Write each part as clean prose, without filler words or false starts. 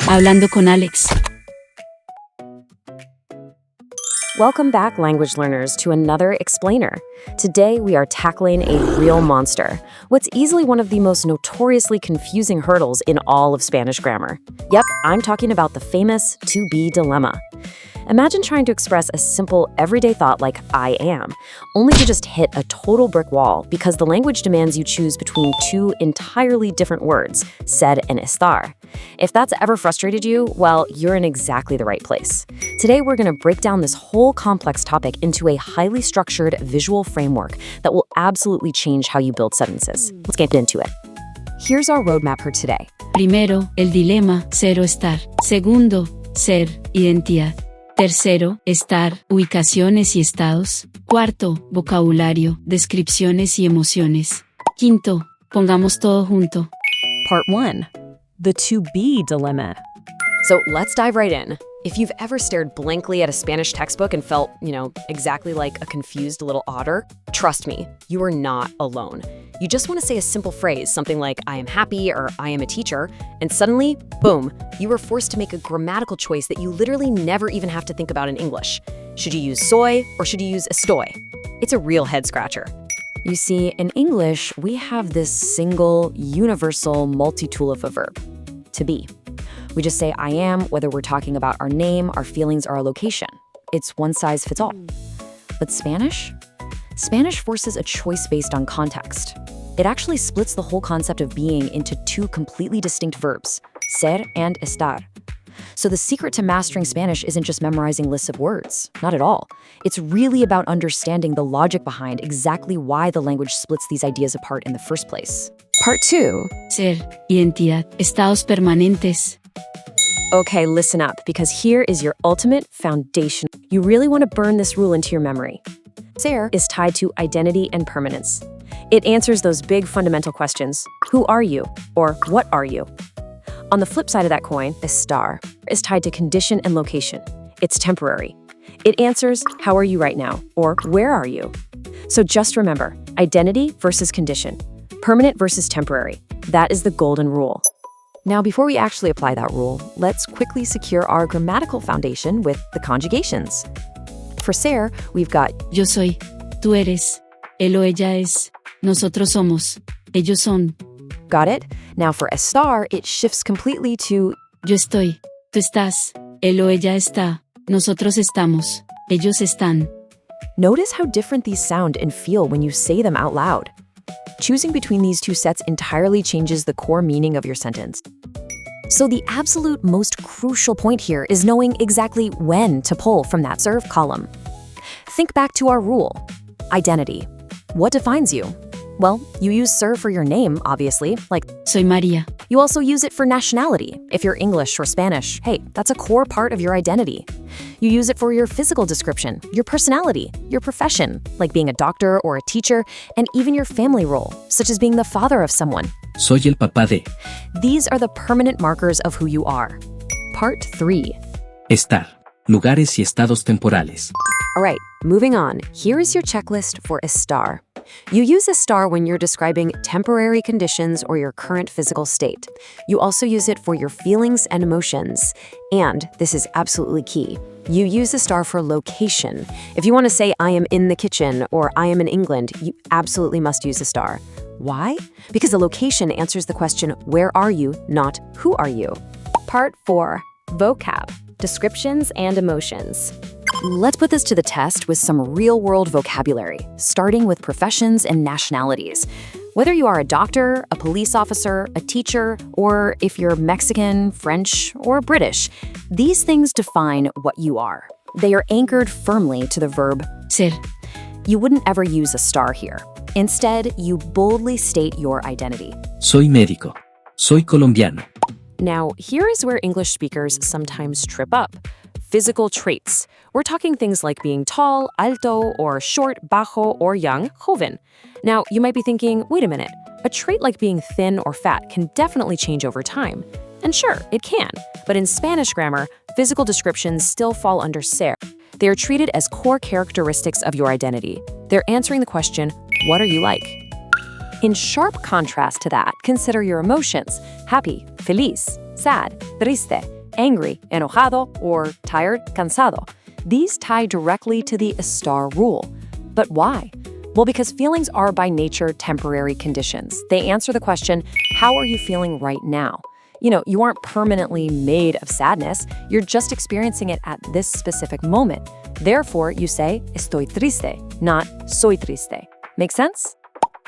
Hablando con Alex. Welcome back, language learners, to another explainer. Today, we are tackling a real monster, what's easily one of the most notoriously confusing hurdles in all of Spanish grammar. Yep, I'm talking about the famous to be dilemma. Imagine trying to express a simple, everyday thought like I am, only to just hit a total brick wall because the language demands you choose between two entirely different words, ser and estar. If that's ever frustrated you, well, you're in exactly the right place. Today, we're going to break down this whole complex topic into a highly structured visual framework that will absolutely change how you build sentences. Let's get into it. Here's our roadmap for today. Primero, el dilema, ser o estar. Segundo, ser, identidad. Tercero, estar, ubicaciones y estados. Cuarto, vocabulario, descripciones y emociones. Quinto, pongamos todo junto. Part 1. The to-be dilemma. So let's dive right in. If you've ever stared blankly at a Spanish textbook and felt, exactly like a confused little otter, trust me, you are not alone. You just want to say a simple phrase, something like, I am happy or I am a teacher, and suddenly, boom, you are forced to make a grammatical choice that you literally never even have to think about in English. Should you use soy or should you use estoy? It's a real head scratcher. You see, in English, we have this single, universal multi-tool of a verb, to be. We just say I am, whether we're talking about our name, our feelings, or our location. It's one size fits all. But Spanish? Spanish forces a choice based on context. It actually splits the whole concept of being into two completely distinct verbs, ser and estar. So the secret to mastering Spanish isn't just memorizing lists of words. Not at all. It's really about understanding the logic behind exactly why the language splits these ideas apart in the first place. Part 2. Ser, identidad, estados permanentes. Okay, listen up, because here is your ultimate foundation. You really want to burn this rule into your memory. Ser is tied to identity and permanence. It answers those big fundamental questions. Who are you? Or what are you? On the flip side of that coin, estar is tied to condition and location. It's temporary. It answers, how are you right now? Or where are you? So just remember, identity versus condition, permanent versus temporary. That is the golden rule. Now, before we actually apply that rule, let's quickly secure our grammatical foundation with the conjugations. For ser, we've got Yo soy, tú eres, él o ella es, nosotros somos, ellos son. Got it? Now for estar, it shifts completely to Yo estoy, tú estás, él o ella está, nosotros estamos, ellos están. Notice how different these sound and feel when you say them out loud. Choosing between these two sets entirely changes the core meaning of your sentence. So the absolute most crucial point here is knowing exactly when to pull from that serve column. Think back to our rule. Identity. What defines you? Well, you use ser for your name, obviously, like Soy María. You also use it for nationality. If you're English or Spanish, hey, that's a core part of your identity. You use it for your physical description, your personality, your profession, like being a doctor or a teacher, and even your family role, such as being the father of someone. Soy el papá de. These are the permanent markers of who you are. Part 3. Estar. Lugares y estados temporales. All right, moving on. Here is your checklist for estar. You use estar when you're describing temporary conditions or your current physical state. You also use it for your feelings and emotions. And, this is absolutely key, you use estar for location. If you want to say, I am in the kitchen or I am in England, you absolutely must use estar. Why? Because the location answers the question, where are you, not who are you? Part 4. Vocab. Descriptions and emotions. Let's put this to the test with some real-world vocabulary, starting with professions and nationalities. Whether you are a doctor, a police officer, a teacher, or if you're Mexican, French, or British, these things define what you are. They are anchored firmly to the verb Ser. You wouldn't ever use a star here. Instead, you boldly state your identity. Soy médico. Soy colombiano. Now, here is where English speakers sometimes trip up. Physical traits. We're talking things like being tall, alto, or short, bajo, or young, joven. Now, you might be thinking, wait a minute, a trait like being thin or fat can definitely change over time. And sure, it can. But in Spanish grammar, physical descriptions still fall under ser. They are treated as core characteristics of your identity. They're answering the question, what are you like? In sharp contrast to that, consider your emotions: happy, feliz, sad, triste, angry, enojado, or tired, cansado. These tie directly to the estar rule. But why? Well, because feelings are by nature temporary conditions. They answer the question, how are you feeling right now? You aren't permanently made of sadness. You're just experiencing it at this specific moment. Therefore, you say, estoy triste, not soy triste. Make sense?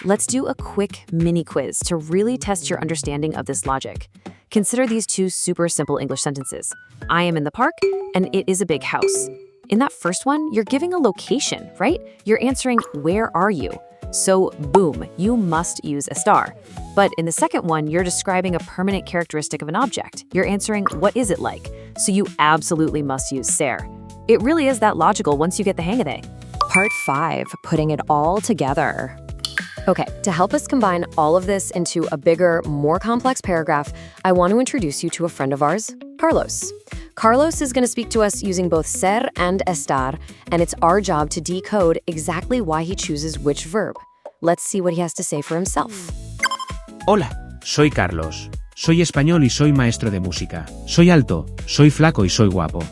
Let's do a quick mini quiz to really test your understanding of this logic. Consider these two super simple English sentences. I am in the park, and it is a big house. In that first one, you're giving a location, right? You're answering, where are you? So, boom, you must use estar. But in the second one, you're describing a permanent characteristic of an object. You're answering, what is it like? So you absolutely must use ser. It really is that logical once you get the hang of it. Part 5, putting it all together. Okay, to help us combine all of this into a bigger, more complex paragraph, I want to introduce you to a friend of ours, Carlos. Carlos is going to speak to us using both ser and estar, and it's our job to decode exactly why he chooses which verb. Let's see what he has to say for himself. Hola, soy Carlos. Soy español y soy maestro de música. Soy alto, soy flaco y soy guapo.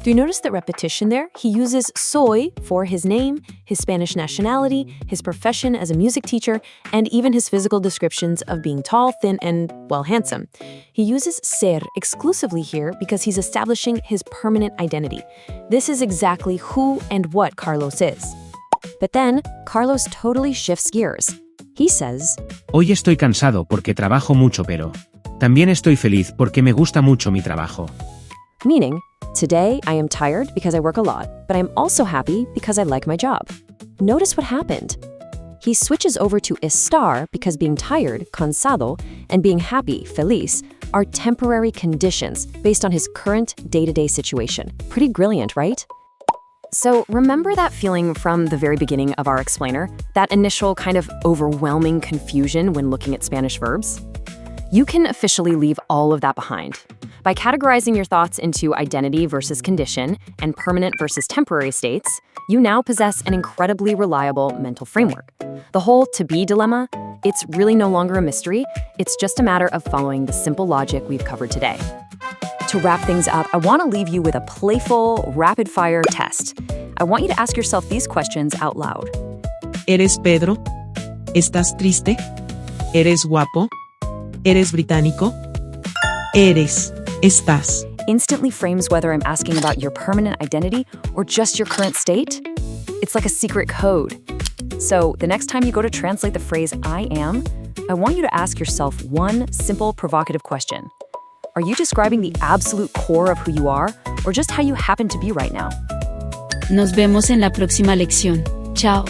Do you notice the repetition there? He uses soy for his name, his Spanish nationality, his profession as a music teacher, and even his physical descriptions of being tall, thin, and, well, handsome. He uses ser exclusively here because he's establishing his permanent identity. This is exactly who and what Carlos is. But then, Carlos totally shifts gears. He says, Hoy estoy cansado porque trabajo mucho, pero también estoy feliz porque me gusta mucho mi trabajo. Meaning, today I am tired because I work a lot, but I'm also happy because I like my job. Notice what happened. He switches over to estar because being tired, cansado, and being happy, feliz, are temporary conditions based on his current day-to-day situation. Pretty brilliant, right? So remember that feeling from the very beginning of our explainer? That initial kind of overwhelming confusion when looking at Spanish verbs? You can officially leave all of that behind. By categorizing your thoughts into identity versus condition and permanent versus temporary states, you now possess an incredibly reliable mental framework. The whole to-be dilemma, it's really no longer a mystery. It's just a matter of following the simple logic we've covered today. To wrap things up, I want to leave you with a playful, rapid-fire test. I want you to ask yourself these questions out loud. ¿Eres Pedro? ¿Estás triste? ¿Eres guapo? ¿Eres británico? ¿Eres? ¿Estás? Instantly frames whether I'm asking about your permanent identity or just your current state. It's like a secret code. So the next time you go to translate the phrase I am, I want you to ask yourself one simple provocative question. Are you describing the absolute core of who you are or just how you happen to be right now? Nos vemos en la próxima lección. Chao.